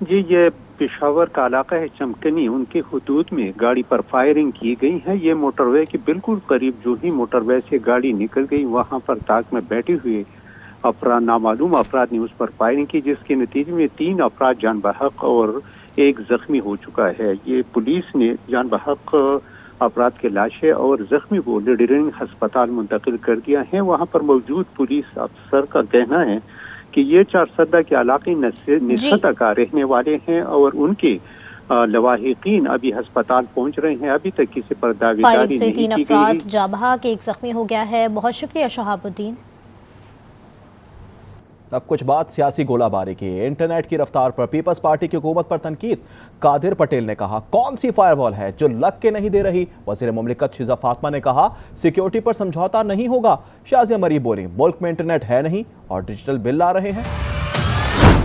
جی یہ پشاور کا علاقہ ہے چمکنی، ان کی حدود میں گاڑی پر فائرنگ کی گئی ہے. یہ موٹر وے کے بالکل قریب جو ہی موٹر وے سے گاڑی نکل گئی وہاں پر تاک میں بیٹھے ہوئے افراد، نامعلوم افراد نے اس پر فائرنگ کی، جس کے نتیجے میں 3 افراد جان بحق اور 1 زخمی ہو چکا ہے. یہ پولیس نے جان بحق افراد کے لاشیں اور زخمی کو لیڈرنگ ہسپتال منتقل کر دیا ہے. وہاں پر موجود پولیس افسر کا کہنا ہے کہ یہ 4 سدہ کے علاقے نسبت کا رہنے والے ہیں اور ان کے لواحقین ابھی ہسپتال پہنچ رہے ہیں. ابھی تک کسی پر داغداری نہیں کی گئی. 3 افراد جاں بحق، 1 زخمی ہو گیا ہے. بہت شکریہ شہاب الدین. اب کچھ بات سیاسی گولہ باری کی. انٹرنیٹ کی رفتار پر پیپلز پارٹی کی حکومت پر تنقید. قادر پٹیل نے کہا کون سی فائر وال ہے جو لگ کے نہیں دے رہی. وزیر مملکت شیزہ فاطمہ نے کہا سیکیورٹی پر سمجھوتا نہیں ہوگا. شازیہ مریب بولی ملک میں انٹرنیٹ ہے نہیں اور ڈیجیٹل بل لا رہے ہیں.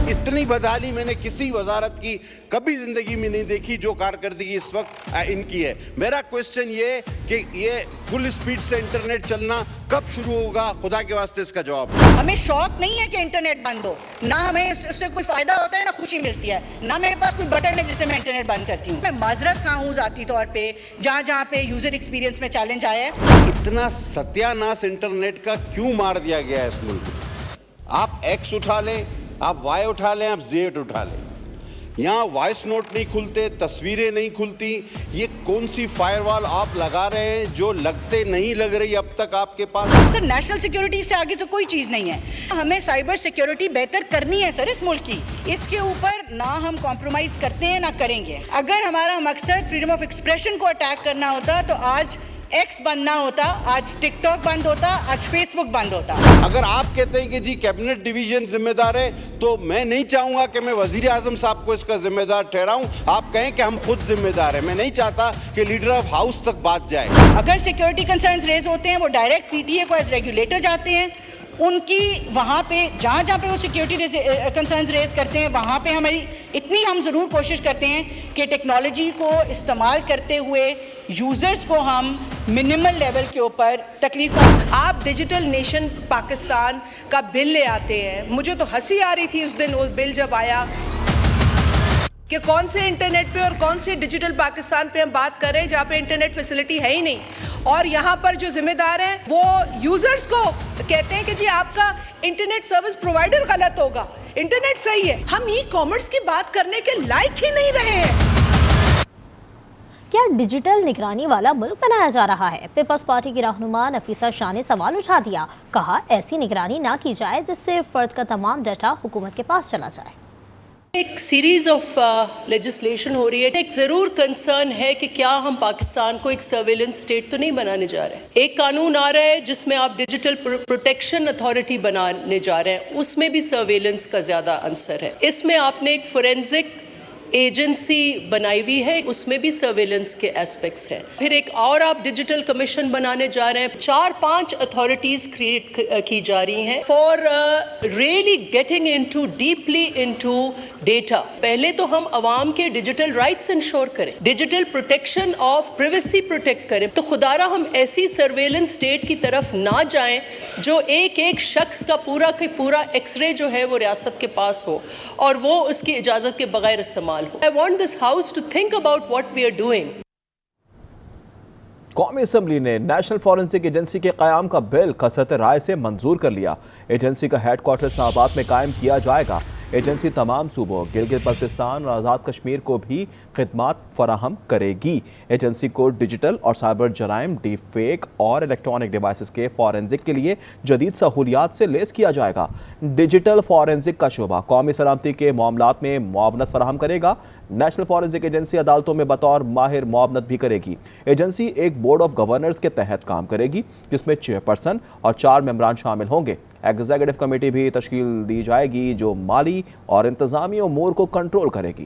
اتنی بدحالی میں نے کسی وزارت کی کبھی زندگی میں نہیں دیکھی جو کارکردگی اس وقت ان کی ہے. میرا کوسچن یہ کہ یہ فل سپیڈ سے انٹرنیٹ چلنا کب شروع ہوگا؟ خدا کے واسطے اس کا جواب. ہمیں شوق نہیں ہے کہ انٹرنیٹ بند ہو، نہ ہمیں اس سے کوئی فائدہ ہوتا ہے نہ خوشی ملتی ہے، نہ میرے پاس کوئی بٹن ہے جس سے میں انٹرنیٹ بند کرتی ہوں. میں معذرت خواہ ہوں ذاتی طور پہ جہاں پہ یوزر ایکسپیرینس میں چیلنج آیا ہے. اتنا ستیہ ناس انٹرنیٹ کا کیوں مار دیا گیا ہے اس ملک میں؟ آپ ایکس اٹھا لیں، آپ وائی اٹھا لیں، آپ زیڈ اٹھا لیں، یہاں وائس نوٹ نہیں کھلتے، تصویریں نہیں کھلتی. یہ کون سی فائر وال آپ لگا رہے ہیں جو لگتے نہیں لگ رہی اب تک آپ کے پاس؟ سر نیشنل سیکیورٹی سے آگے تو کوئی چیز نہیں ہے. ہمیں سائبر سیکیورٹی بہتر کرنی ہے سر اس ملک کی. اس کے اوپر نہ ہم کمپرومائز کرتے ہیں نہ کریں گے. اگر ہمارا مقصد فریڈم آف ایکسپریشن کو اٹیک کرنا ہوتا تو آج ایکس بند نہ ہوتا، آج ٹک ٹاک بند ہوتا، آج فیس بک بند ہوتا. اگر آپ کہتے ہیں کہ جی کیبنٹ ڈویژن ذمہ دار ہے تو میں نہیں چاہوں گا کہ میں وزیر اعظم صاحب کو اس کا ذمہ دار ٹھہراؤں. آپ کہیں کہ ہم خود ذمہ دار ہیں. میں نہیں چاہتا کہ لیڈر آف ہاؤس تک بات جائے. اگر سیکیورٹی کنسرنز ریز ہوتے ہیں وہ ڈائریکٹ پی ٹی اے کو ایز ریگولیٹر جاتے ہیں. ان کی وہاں پہ جہاں پہ وہ سیکیورٹی کنسرنز ریز کرتے ہیں وہاں پہ ہماری اتنی ہم ضرور کوشش کرتے ہیں کہ ٹیکنالوجی کو استعمال کرتے ہوئے یوزرز کو ہم منیمل لیول کے اوپر تکلیف. آپ ڈیجیٹل نیشن پاکستان کا بل لے آتے ہیں. مجھے تو ہنسی آ رہی تھی اس دن وہ بل جب آیا کہ کون سے انٹرنیٹ پہ اور کون سے ڈیجیٹل پاکستان پہ ہم بات کر رہے ہیں جہاں پہ انٹرنیٹ فیسلٹی ہے ہی نہیں، اور یہاں پر جو ذمہ دار ہیں وہ یوزرز کو کہتے ہیں کہ جی آپ کا انٹرنیٹ سروس پرووائڈر غلط ہوگا، انٹرنیٹ صحیح ہے. ہم ای کامرس کی بات کرنے کے لائق ہی نہیں رہے ہیں. کیا ڈیجیٹل نگرانی والا ملک بنایا جا رہا ہے؟ پیپلز پارٹی کی رہنما نفیسہ شاہ نے سوال اٹھا دیا. کہا ایسی نگرانی نہ کی جائے جس سے فرد کا تمام ڈیٹا حکومت کے پاس چلا جائے. ایک سیریز آف لیجسلیشن ہو رہی ہے. ایک ضرور کنسرن ہے کہ کیا ہم پاکستان کو ایک سرویلنس اسٹیٹ تو نہیں بنانے جا رہے ہیں. ایک قانون آ رہا ہے جس میں آپ ڈیجیٹل پروٹیکشن اتھارٹی بنانے جا رہے ہیں، اس میں بھی سرویلنس کا زیادہ عنصر ہے. اس میں آپ نے ایک فورینزک ایجنسی بنائی ہوئی ہے، اس میں بھی سرویلنس کے ایسپیکٹس ہیں. پھر ایک اور آپ ڈیجیٹل کمیشن بنانے جا رہے ہیں. 4-5 اتھارٹیز کریٹ کی جا رہی ہیں for really getting into deeply into data. پہلے تو ہم عوام کے ڈیجیٹل رائٹس انشور کریں، digital protection of privacy protect کریں. تو خدا را ہم ایسی سرویلنس اسٹیٹ کی طرف نہ جائیں جو ایک شخص کا پورا ایکس رے جو ہے وہ ریاست کے پاس ہو اور وہ اس کی اجازت کے بغیر استعمال. I want this house to think about what we are doing. قومی اسمبلی نے نیشنل فورنسک ایجنسی کے قیام کا بل کثرت رائے سے منظور کر لیا. ایجنسی کا ہیڈ کوارٹر اسلام آباد میں قائم کیا جائے گا. ایجنسی تمام صوبوں گلگت بلتستان اور آزاد کشمیر کو بھی خدمات فراہم کرے گی. ایجنسی کو ڈیجیٹل اور سائبر جرائم، ڈیپ فیک اور الیکٹرانک ڈیوائسز کے فورنزک کے لیے جدید سہولیات سے لیس کیا جائے گا. ڈیجیٹل فورنزک کا شعبہ قومی سلامتی کے معاملات میں معاونت فراہم کرے گا. نیشنل فورنزک ایجنسی عدالتوں میں بطور ماہر معاونت بھی کرے گی. ایجنسی ایک بورڈ آف گورنرز کے تحت کام کرے گی جس میں 4 اور 4 ممبران شامل ہوں گے. ایگزیکٹو کمیٹی بھی تشکیل دی جائے گی جو مالی اور انتظامی امور کو کنٹرول کرے گی.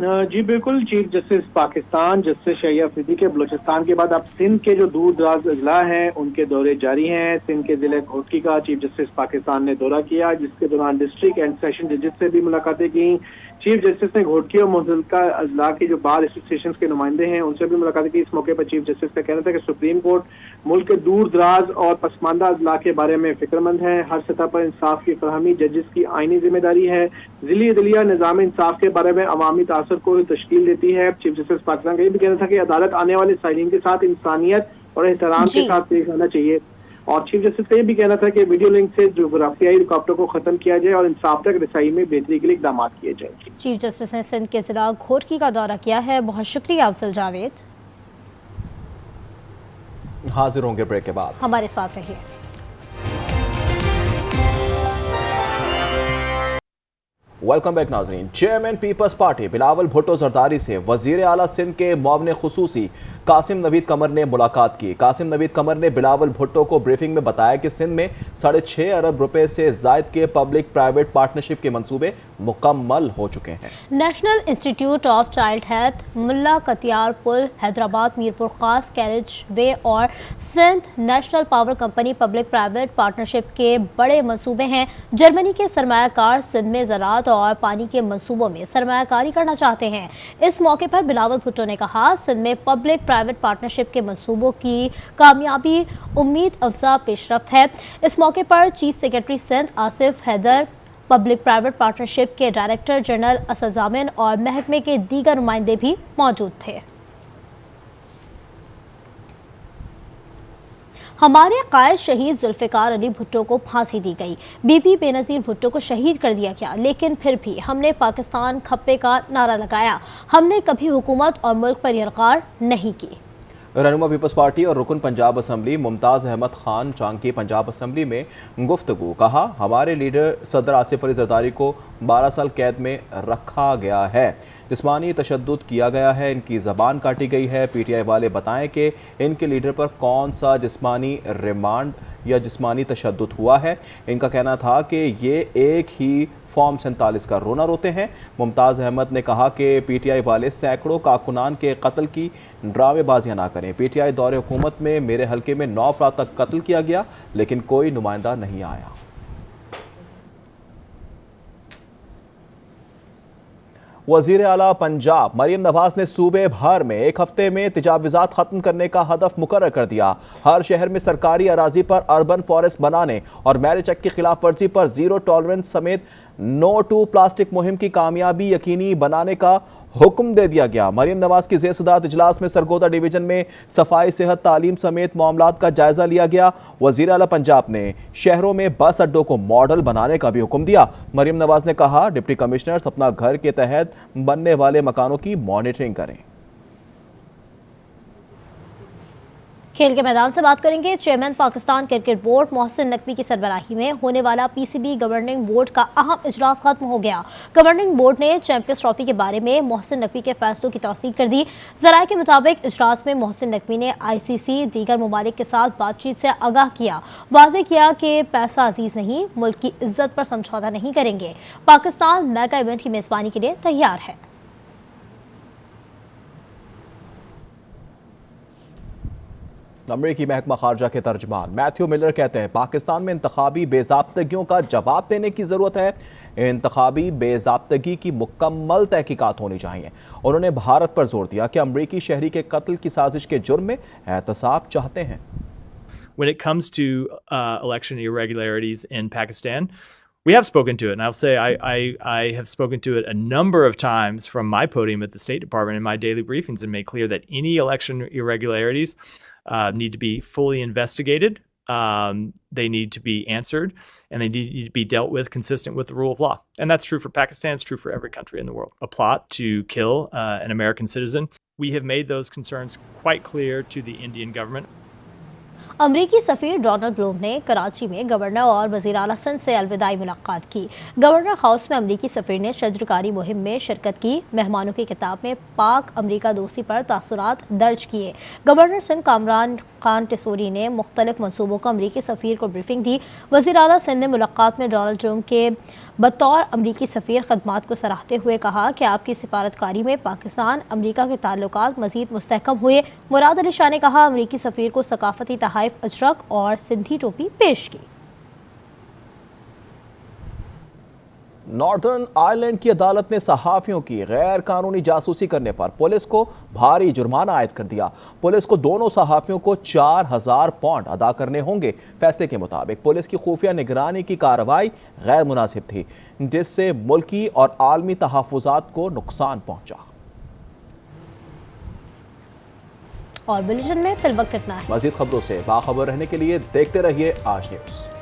جی بالکل، چیف جسٹس پاکستان جسٹس شہیہ افریدی کے بلوچستان کے بعد اب سندھ کے جو دور دراز اضلاع ہیں ان کے دورے جاری ہیں۔ سندھ کے ضلع گھوٹکی کا چیف جسٹس پاکستان نے دورہ کیا، جس کے دوران ڈسٹرکٹ اینڈ سیشن ججز سے بھی ملاقاتیں کی۔ چیف جسٹس نے گھوٹکی اور متعلقہ اضلاع کے جو بار ایسوسیشنز کے نمائندے ہیں ان سے بھی ملاقاتیں کی۔ اس موقع پر چیف جسٹس کا کہنا تھا کہ سپریم کورٹ ملک کے دور دراز اور پسماندہ اضلاع کے بارے میں فکر مند ہے، ہر سطح پر انصاف کی فراہمی ججز کی آئینی ذمہ داری ہے، ضلعی عدلیہ نظام انصاف کے بارے میں عوامی تاثر کو تشکیل دیتی ہے۔ چیف جسٹس پاکستان کا یہ بھی کہنا تھا کہ عدالت آنے والے سائلین کے ساتھ انسانیت اور احترام کے ساتھ پیش آنا چاہیے، اور چیف جسٹس کا یہ بھی کہنا تھا کہ ویڈیو لنک سے جغرافیائی رکاوٹوں کو ختم کیا جائے اور انصاف تک رسائی میں بہتری کے لیے اقدامات کیے جائیں۔ چیف جسٹس نے سندھ کے ضلع گھوٹکی کا دورہ کیا ہے۔ بہت شکریہ افضل جاوید۔ حاضر ہوں گے بریک کے بعد، ہمارے ساتھ رہیے۔ ویلکم بیک ناظرین۔ چیئرمین پیپلز پارٹی بلاول بھٹو زرداری سے وزیر اعلیٰ سندھ کے معاون خصوصی قاسم نوید قمر نے ملاقات کی۔ قاسم نوید قمر نے بلاول بھٹو کو بریفنگ میں بتایا کہ سندھ میں 6.5 ارب روپے سے زائد کے پبلک پرائیویٹ پارٹنرشپ کے منصوبے مکمل ہو چکے ہیں۔ National institute of child health, ملا کتیار پل، حیدرآباد میرپور خاص کیریج وے اور Sindh national power company public private partnership کے بڑے منصوبے ہیں۔ جرمنی کے سرمایہ کار سندھ میں زراعت اور پانی کے منصوبوں میں سرمایہ کاری کرنا چاہتے ہیں۔ اس موقع پر بلاول بھٹو نے کہا، سندھ میں پبلک پرائیویٹ پارٹنرشپ کے منصوبوں کی کامیابی امید افزا پیش رفت ہے۔ اس موقع پر chief secretary Sindh Asif Haider, public private partnership کے ڈائریکٹر جنرل اسد ضامن اور محکمے کے دیگر نمائندے بھی موجود تھے۔ ہمارے قائد شہید ذوالفقار علی بھٹو کو پھانسی دی گئی، بی بی بے نظیر بھٹو کو شہید کر دیا گیا، لیکن پھر بھی ہم نے پاکستان کھپے کا نعرہ لگایا، ہم نے کبھی حکومت اور ملک پر یلغار نہیں کی۔ رہنما پیپلز پارٹی اور رکن پنجاب اسمبلی ممتاز احمد خان چانکی پنجاب اسمبلی میں گفتگو، کہا ہمارے لیڈر صدر آصف علی زرداری کو 12 سال قید میں رکھا گیا ہے، جسمانی تشدد کیا گیا ہے، ان کی زبان کاٹی گئی ہے۔ پی ٹی آئی والے بتائیں کہ ان کے لیڈر پر کون سا جسمانی ریمانڈ یا جسمانی تشدد ہوا ہے۔ ان کا کہنا تھا کہ یہ ایک ہی فارم 47 کا رونا روتے ہیں۔ ممتاز احمد نے کہا کہ پی ٹی آئی والے سینکڑوں کارکنان کے قتل کی ڈرامے بازیاں نہ کریں۔ پی ٹی آئی دور حکومت میں میرے حلقے میں 9 افراد تک قتل کیا گیا، لیکن کوئی نمائندہ نہیں آیا۔ وزیر اعلیٰ پنجاب مریم نواز نے صوبے بھر میں ایک ہفتے میں تجاوزات ختم کرنے کا ہدف مقرر کر دیا۔ ہر شہر میں سرکاری اراضی پر اربن فارسٹ بنانے اور میرج ایکٹ کی خلاف ورزی پر زیرو ٹالرنس سمیت نو ٹو پلاسٹک مہم کی کامیابی یقینی بنانے کا حکم دے دیا گیا۔ مریم نواز کی زیر صدارت اجلاس میں سرگودا ڈویژن میں صفائی، صحت، تعلیم سمیت معاملات کا جائزہ لیا گیا۔ وزیر اعلیٰ پنجاب نے شہروں میں بس اڈوں کو ماڈل بنانے کا بھی حکم دیا۔ مریم نواز نے کہا ڈپٹی کمشنرز اپنا گھر کے تحت بننے والے مکانوں کی مانیٹرنگ کریں۔ کھیل کے میدان سے بات کریں گے۔ Chairman Pakistan cricket board Mohsin Naqvi کی سربراہی میں ہونے والا پی سی بی گورننگ بورڈ کا اہم اجلاس ختم ہو گیا۔ گورننگ بورڈ نے چیمپئنز ٹرافی کے بارے میں محسن نقوی کے فیصلوں کی توثیق کر دی۔ ذرائع کے مطابق اجلاس میں محسن نقوی نے آئی سی سی دیگر ممالک کے ساتھ بات چیت سے آگاہ کیا، واضح کیا کہ پیسہ عزیز نہیں، ملک کی عزت پر سمجھوتہ نہیں کریں گے۔ پاکستان میگا ایونٹ کی میزبانی کے لیے تیار ہے۔ امریکی محکمہ خارجہ کے ترجمان میتھیو ملر کہتے ہیں پاکستان میں انتخابی بے ضابطگیوں کا جواب دینے کی ضرورت ہے۔ انتخابی بے ضابطگی کی مکمل تحقیقات ہونی چاہیے۔ انہوں نے بھارت پر زور دیا کہ امریکی شہری کے قتل کی سازش کے جرم میں احتساب چاہتے ہیں۔ When it comes to election irregularities in Pakistan, we have spoken to it, and I'll say I have spoken to it a number of times from my podium at the State Department in my daily briefings and made clear that any election irregularities need to be fully investigated, they need to be answered, and they need to be dealt with consistent with the rule of law. And that's true for Pakistan, it's true for every country in the world. A plot to kill an American citizen. We have made those concerns quite clear to the Indian government. امریکی سفیر Donald بلوم نے کراچی میں governor اور وزیر اعلیٰ سندھ سے الوداعی ملاقات کی۔ گورنر ہاؤس میں امریکی سفیر نے شجرکاری مہم میں شرکت کی۔ مہمانوں کی کتاب میں پاک امریکہ دوستی پر تاثرات درج کیے۔ گورنر سندھ کامران خان ٹیسوری نے مختلف منصوبوں کو امریکی سفیر کو بریفنگ دی۔ وزیر اعلیٰ سندھ نے ملاقات میں ڈونلڈ ٹرمپ کے بطور امریکی سفیر خدمات کو سراہتے ہوئے کہا کہ آپ کی سفارتکاری میں پاکستان امریکہ کے تعلقات مزید مستحکم ہوئے۔ مراد علی شاہ نے کہا امریکی سفیر کو ثقافتی تحائف اجرک اور سندھی ٹوپی پیش کی۔ ناردرن آئرلینڈ کی عدالت نے صحافیوں کی غیر قانونی جاسوسی کرنے پر پولیس کو بھاری جرمانہ عائد کر دیا۔ پولیس کو دونوں صحافیوں کو 4000 پاؤنڈ ادا کرنے ہوں گے۔ فیصلے کے مطابق پولیس کی خفیہ نگرانی کی کارروائی غیر مناسب تھی، جس سے ملکی اور عالمی تحفظات کو نقصان پہنچا۔ اور بلیٹن میں فی الوقت اتنا ہے۔ مزید خبروں سے باخبر رہنے کے لیے دیکھتے رہیے آج نیوز۔